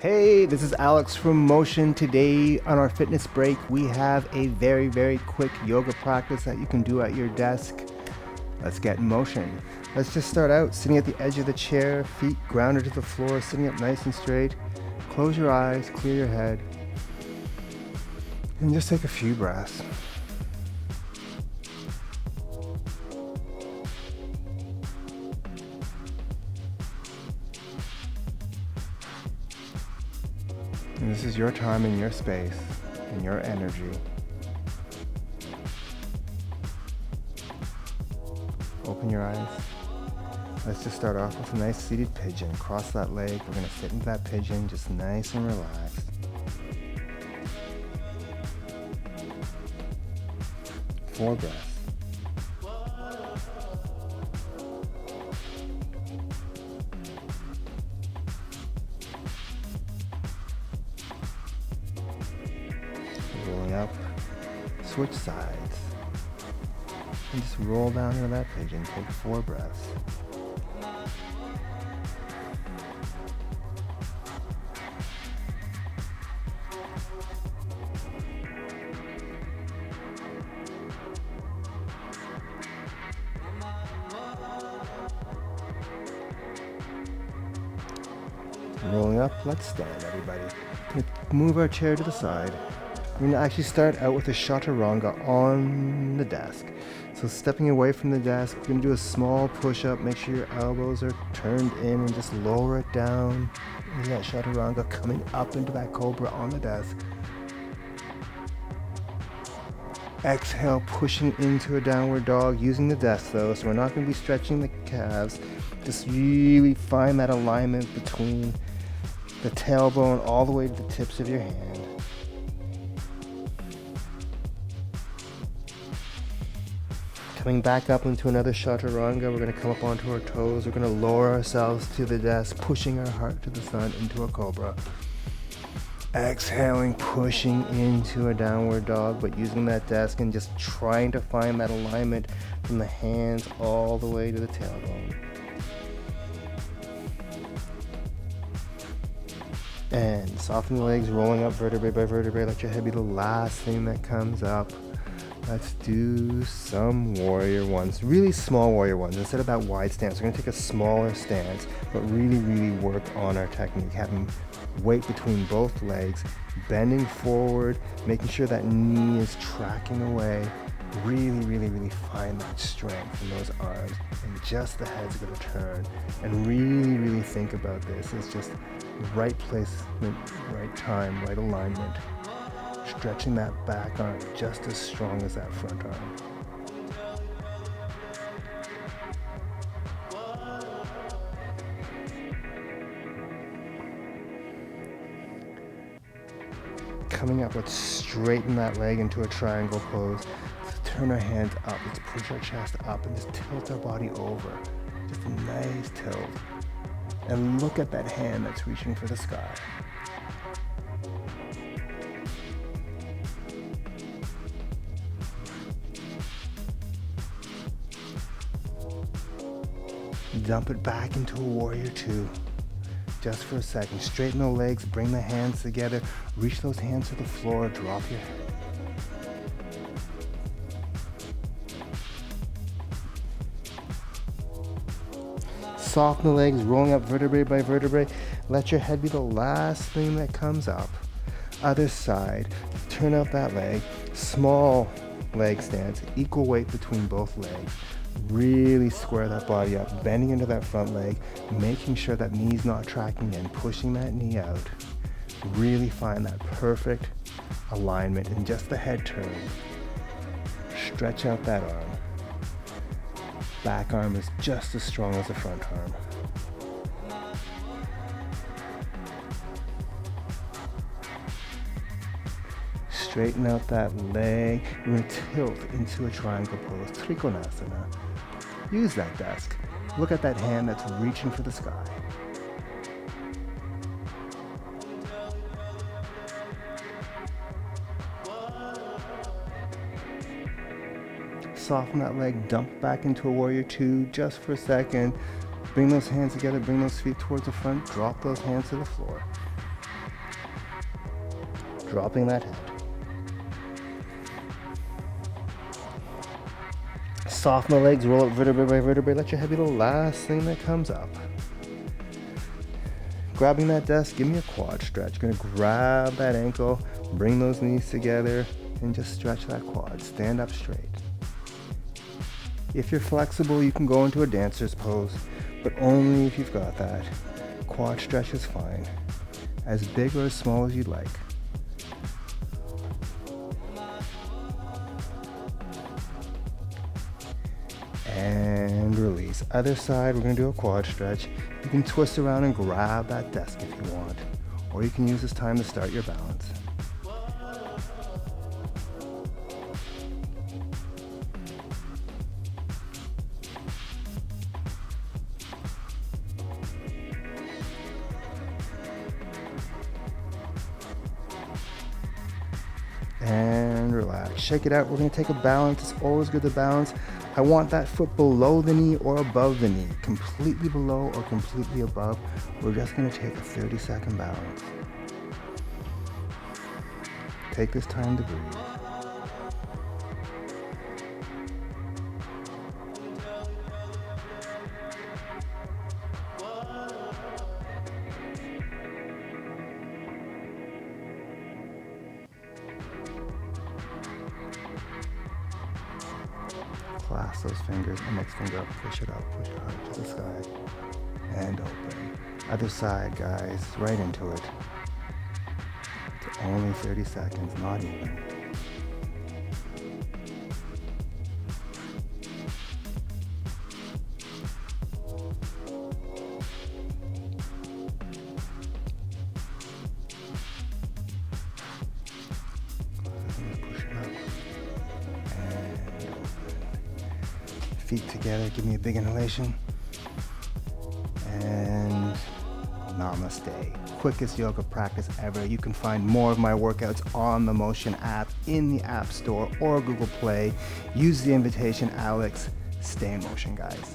Hey, this is Alex from Motion. Today on our fitness break, we have a very quick yoga practice that you can do at your desk. Let's get in motion. Let's just start out sitting at the edge of the chair, feet grounded to the floor, sitting up nice and straight. Close your eyes, clear your head, and just take a few breaths. And this is your time and your space and your energy. Open your eyes. Let's just start off with a nice seated pigeon. Cross that leg. We're going to sit into that pigeon just nice and relaxed. 4 breaths. Rolling up, switch sides, and just roll down into that pigeon. Take 4 breaths. Rolling up, let's stand, everybody. Move our chair to the side. We're going to actually start out with a chaturanga on the desk. So stepping away from the desk, we're going to do a small push-up. Make sure your elbows are turned in and just lower it down. And that chaturanga coming up into that cobra on the desk. Exhale, pushing into a downward dog using the desk though, so we're not going to be stretching the calves. Just really find that alignment between the tailbone all the way to the tips of your hand. Coming back up into another chaturanga, we're going to come up onto our toes. We're going to lower ourselves to the desk, pushing our heart to the sun into a cobra. Exhaling, pushing into a downward dog, but using that desk and just trying to find that alignment from the hands all the way to the tailbone. And soften the legs, rolling up vertebrae by vertebrae. Let your head be the last thing that comes up. Let's do some warrior ones, really small warrior ones. Instead of that wide stance, we're going to take a smaller stance, but really work on our technique. Having weight between both legs, bending forward, making sure that knee is tracking away. Really find that strength in those arms, and just the head's going to turn. And really think about this. It's just right placement, right time, right alignment. Stretching that back arm just as strong as that front arm. Coming up, let's straighten that leg into a triangle pose. Let's turn our hands up. Let's push our chest up and just tilt our body over. Just a nice tilt. And look at that hand that's reaching for the sky. Dump it back into a warrior 2. Just for a second. Straighten the legs, bring the hands together, reach those hands to the floor, drop your head. Soften the legs, rolling up vertebrae by vertebrae. Let your head be the last thing that comes up. Other side. Turn out that leg. Small leg stance, equal weight between both legs. Really square that body up, bending into that front leg, making sure that knee's not tracking in, pushing that knee out. Really find that perfect alignment and just the head turn. Stretch out that arm. Back arm is just as strong as the front arm. Straighten out that leg. You're going to tilt into a triangle pose, Trikonasana. Use that desk. Look at that hand that's reaching for the sky. Soften that leg, dump back into a warrior 2 just for a second. Bring those hands together, bring those feet towards the front, drop those hands to the floor. dropping that head. Soften the legs, roll up vertebrae by vertebrae. Let your head be the last thing that comes up. Grabbing that desk, give me a quad stretch. Gonna grab that ankle, bring those knees together, and just stretch that quad. Stand up straight. If you're flexible, you can go into a dancer's pose, but only if you've got that. Quad stretch is fine. As big or as small as you'd like. And release. Other side, we're going to do a quad stretch. You can twist around and grab that desk if you want, or you can use this time to start your balance. And relax. Shake it out. We're going to take a balance. It's always good to balance. I want that foot below the knee or above the knee. Completely below or completely above. We're just going to take a 30-second balance. Take this time to breathe. Clasp those fingers, index finger up, push it hard to the sky, and open. Other side, guys, right into it. It's only 30 seconds, not even. Push it up, and open. Feet together, give me a big inhalation, and namaste. Quickest yoga practice ever. You can find more of my workouts on the Motion app, in the App Store or Google Play. Use the invitation, Alex. Stay in motion, guys.